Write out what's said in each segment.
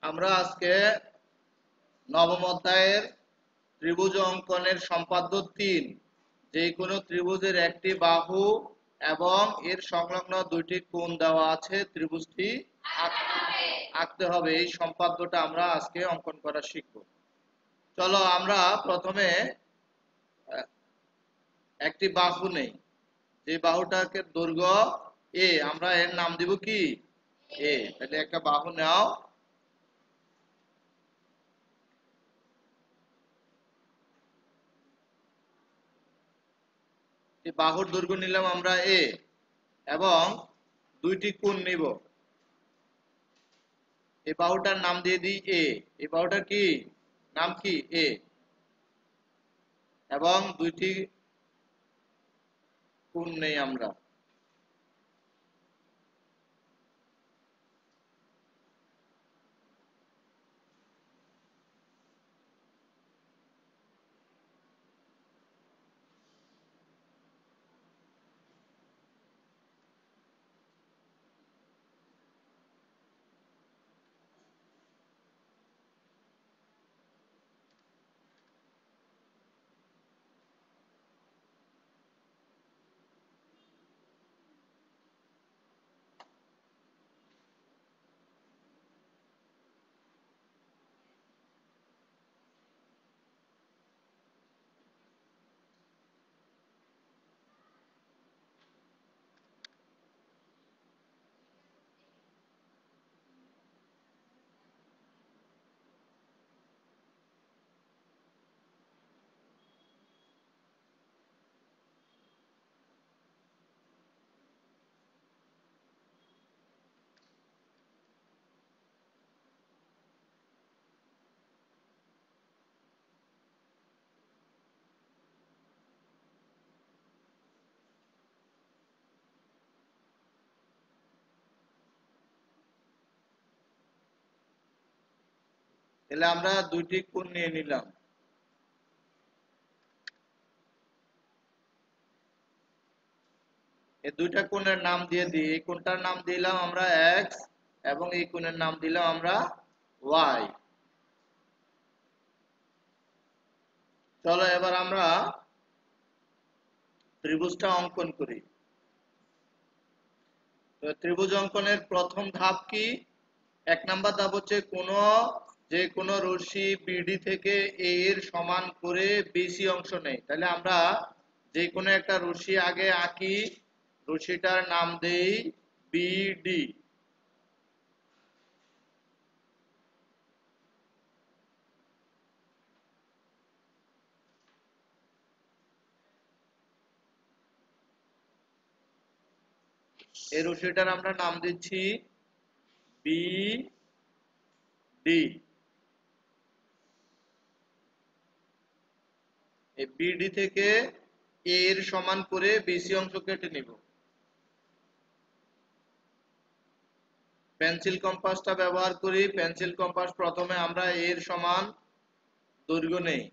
আমরা আজকে নবম অধ্যায়ের ত্রিভুজ অঙ্কনের সম্পাদ্য ৩ যে কোনো ত্রিভুজের একটি বাহু এবং এর সংলগ্ন দুইটি কোণ দেওয়া আছে, ত্রিভুজটি আঁকতে হবে। এই সম্পাদ্যটা আমরা আজকে অঙ্কন করা শিখব। চলো আমরা প্রথমে একটি বাহু নেই, যে বাহুটাকে দৈর্ঘ্য এ, আমরা এর নাম দিব কি এ। তাহলে একটা বাহু নাও। বাহুর দৈর্ঘ্য নিলাম আমরা এ এবং দুইটি কোণ নিব। এই বাহুটার নাম দিয়ে দিই এ। এই বাহুটার কি নাম কি এ, এবং দুইটি কোণ নেই আমরা। তাহলে আমরা দুইটি কোণ নিয়ে নিলাম। এই দুইটা কোণের নাম দিয়ে দিই। এই কোণটার নাম দিলাম আমরা এক্স এবং এই কোণের নাম দিলাম আমরা ওয়াই। চলো এবার আমরা ত্রিভুজটা অঙ্কন করি। তো ত্রিভুজ অঙ্কনের প্রথম ধাপ কি? ১ নাম্বার ধাপ হচ্ছে যে কোনো রশ্মি বিডি থেকে এ এর সমান করে বিসি অংশ নেই। তাহলে আমরা যে কোনো একটা রশ্মি আগে আঁকি, রশ্মিটার নাম দেই বিডি। এই রশ্মিটার আমরা নাম দিচ্ছি বিডি। এই বিডি থেকে এ এর সমান করে বিসি অংশ কেটে নিব। পেন্সিল কম্পাসটা ব্যবহার করি। পেন্সিল কম্পাস প্রথমে আমরা এর সমান দৈর্ঘ্য নেই।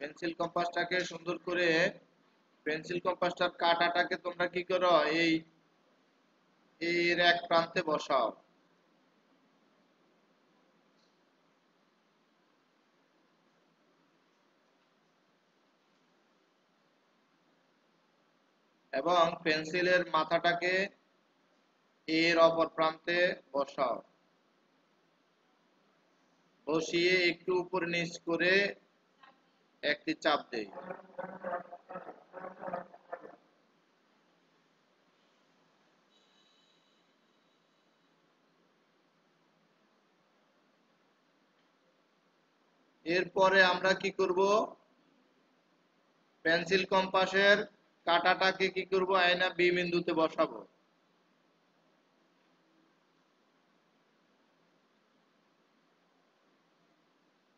পেন্সিল কম্পাসটাকে সুন্দর করে, পেন্সিল কম্পাসটার কাঁটাটাকে তোমরা কি করো, এই এর এক প্রান্তে বসাও। এবং পেন্সিলের মাথাটাকে এর অপর প্রান্তে বসাও। বসিয়ে একটু উপর নিচ করে একটি চাপ দেই। এরপরে আমরা কি করব, পেন্সিল কম্পাসের কাঁটাটাকে কি করব, আয়না বি বিন্দুতে বসাবো।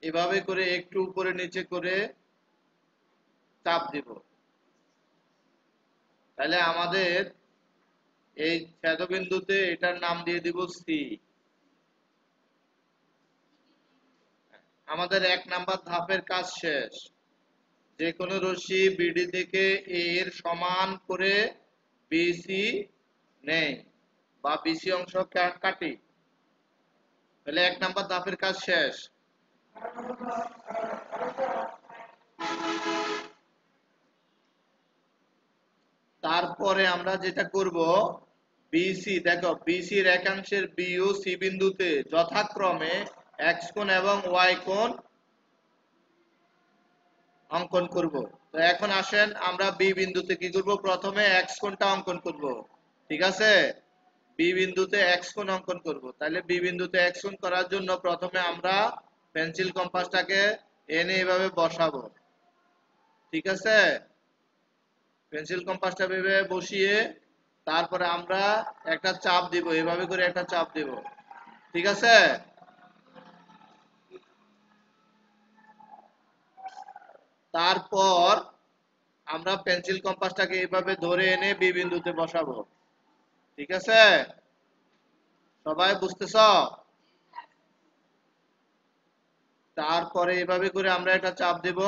এভাবে করে একটু উপরে নিচে করে চাপ দিব। তাহলে আমাদের এই ছেদবিন্দুতে এটার নাম দিয়ে দিব সি। আমাদের ১ নাম্বার ধাপের কাজ শেষ। যে কোনো রশ্মি বিডি থেকে এ এর সমান করে বিসি নেই বা বিসি অংশ কাটি, তাহলে 1 নাম্বার ধাপের কাজ শেষ। তারপরে আমরা যেটা করব, বিসি দেখো, বিসি রেখাংশের বি ও সি বিন্দুতে যথাক্রমে এক্স কোণ এবং ওয়াই কোণ অঙ্কন করব। তো এখন আসেন আমরা বি বিন্দুতে কি করব, প্রথমে এক্স কোণটা অঙ্কন করব। ঠিক আছে, বি বিন্দুতে এক্স কোণ অঙ্কন করব। তাহলে বি বিন্দুতে এক্স কোণ করার জন্য প্রথমে আমরা পেন্সিল কম্পাসটাকে এনে এভাবে বসাবো। ঠিক আছে, পেন্সিল কম্পাসটা ভেবে বসিয়ে তারপরে আমরা একটা চাপ দিব, এভাবে করে একটা চাপ দিব। ঠিক আছে, তারপর আমরা পেন্সিল কম্পাসটাকে এইভাবে ধরে এনে বি বিন্দুতে বসাবো। ঠিক আছে, সবাই বুঝতেছ? তারপরে এভাবে করে আমরা একটা চাপ দেব।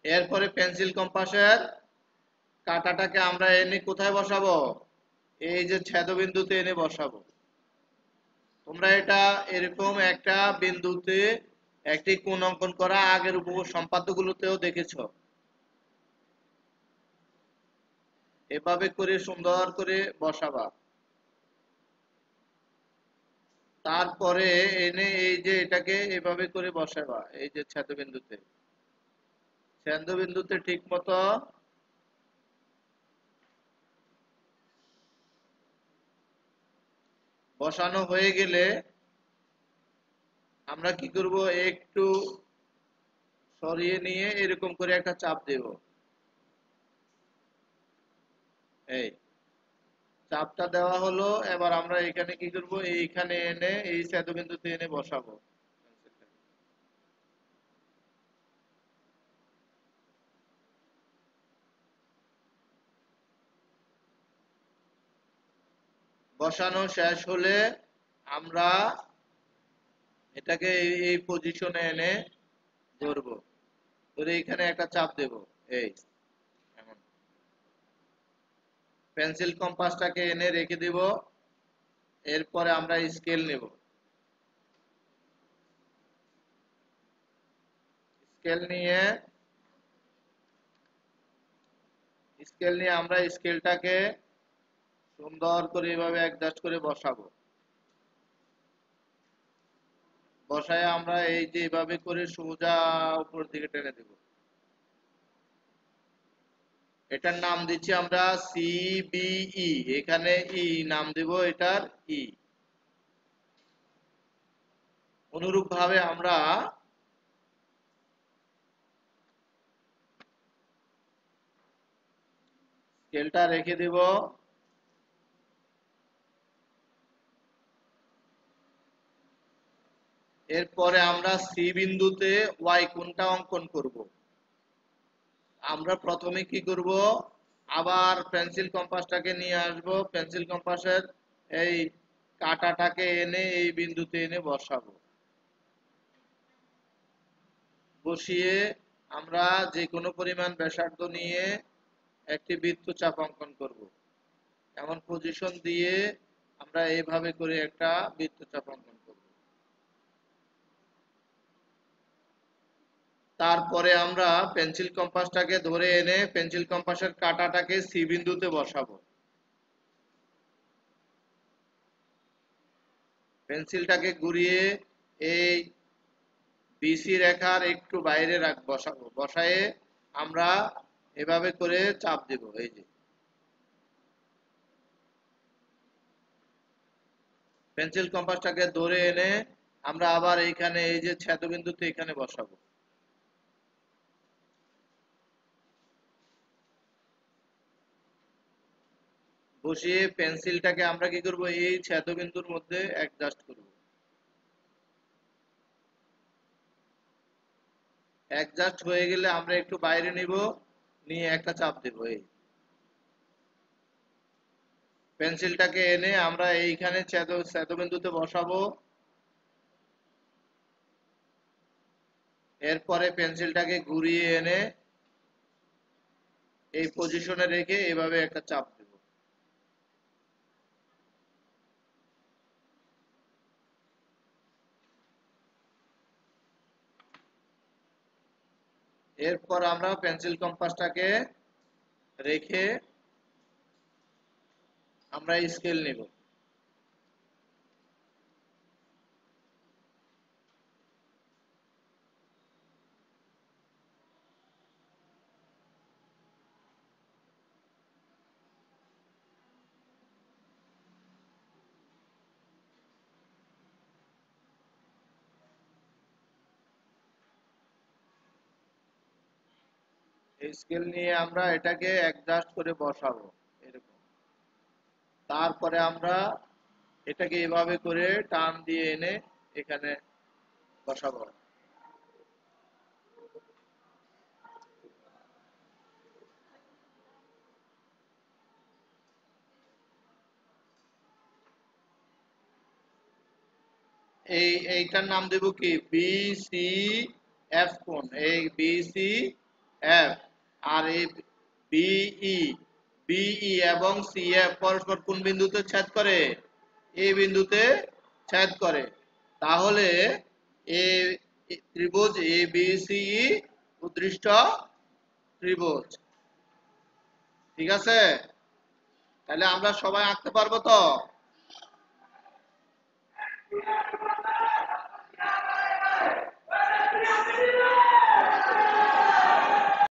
এরপরে পেন্সিল কম্পাসের কাঁটাটাকে আমরা এনে কোথায় বসাবো, এই যে ছেদবিন্দুতে এনে বসাবো। তোমরা এটা এরকম একটা বিন্দুতে একটি কোণ অঙ্কন করা আগের সম্পাদ্যগুলোতেও দেখেছো। এভাবে করে সুন্দর করে বসাবা। তারপরে এনে এই যে এটাকে এভাবে করে বসাবা, এই যে ছেদবিন্দুতে ঠিক মতো বসানো হয়ে গেলে আমরা কি করব, একটু সরিয়ে নিয়ে এরকম করে একটা চাপ দেব। এই চাপটা দেওয়া হলো, এবার আমরা এখানে কি করব, এইখানে এনে এই ছেদবিন্দুতে এনে বসাবো। বসানো শেষ হলে আমরা এটাকে এই পজিশনে এনে ধরবো, ধরে এখানে একটা চাপ দেব। এই এমন পেন্সিল কম্পাসটাকে এনে রেখে দিব। এরপরে আমরা স্কেল নেব। স্কেল নিয়ে আমরা স্কেলটাকে সুন্দর করে এভাবে অ্যাডজাস্ট করে বসাবো। বসায় আমরা এই যে এভাবে করে সোজা উপর দিকে টেনে দেব। এটার নাম দিচ্ছি আমরা সিবিই, এখানে ই নাম দেব এটার ই। অনুরূপ ভাবে আমরা স্কেলটা রেখে দেব। এরপরে আমরা সি বিন্দুতে ওয়াই কোণটা অঙ্কন করব। আমরা প্রথমে কি করব, আবার পেন্সিল কম্পাসটাকে নিয়ে আসব, পেন্সিল কম্পাসের এই কাঁটাটাকে এনে এই বিন্দুতে এনে বসাবো। বসিয়ে আমরা যে কোনো পরিমাণ ব্যাসার্ধ নিয়ে একটি বৃত্তচাপ অঙ্কন করব। এমন পজিশন দিয়ে আমরা এইভাবে করে একটা বৃত্তচাপ অঙ্কন করব। তারপরে আমরা পেন্সিল কম্পাসটাকে ধরে এনে পেন্সিল কম্পাসের কাঁটাটাকে সি বিন্দুতে বসাবো। পেন্সিলটাকে ঘুরিয়ে এই বিসি রেখার একটু বাইরে বসাবো। বসায়ে আমরা এভাবে করে চাপ দেব। এই যে পেন্সিল কম্পাসটাকে ধরে এনে আমরা আবার এইখানে এই যে ছেদবিন্দুতে এখানে বসাবো। বসিয়ে পেন্সিলটাকে আমরা কি করব, এই ছেদবিন্দুর মধ্যে অ্যাডজাস্ট করব। অ্যাডজাস্ট হয়ে গেলে আমরা একটু বাইরে নিব, নিয়ে একটা চাপ দেব। এই পেন্সিলটাকে এনে আমরা এইখানে ছেদবিন্দুতে বসাবো। এরপরে পেন্সিলটাকে ঘুরিয়ে এনে এই পজিশনে রেখে এভাবে একটা চাপ দেব। এরপর আমরা পেন্সিল কম্পাসটাকে রেখে আমরা স্কেল নিব। স্কেল নিয়ে আমরা এটাকে অ্যাডজাস্ট করে বসাবো এরকম। তারপরে আমরা এটাকে এভাবে করে টান দিয়ে এনে এখানে বসাবো। এইটার নাম দেব কি, বি সি এফ কোণ। এই বি সি এফ আর এই বিই, বিই এবং সি এফ পরস্পর কোন বিন্দুতে ছেদ করে? এই বিন্দুতে ছেদ করে। তাহলে এই ত্রিভুজ এ বি সি উদ্দৃষ্ট ত্রিভুজ। ঠিক আছে, তাহলে আমরা সবাই আঁকতে পারবো তো?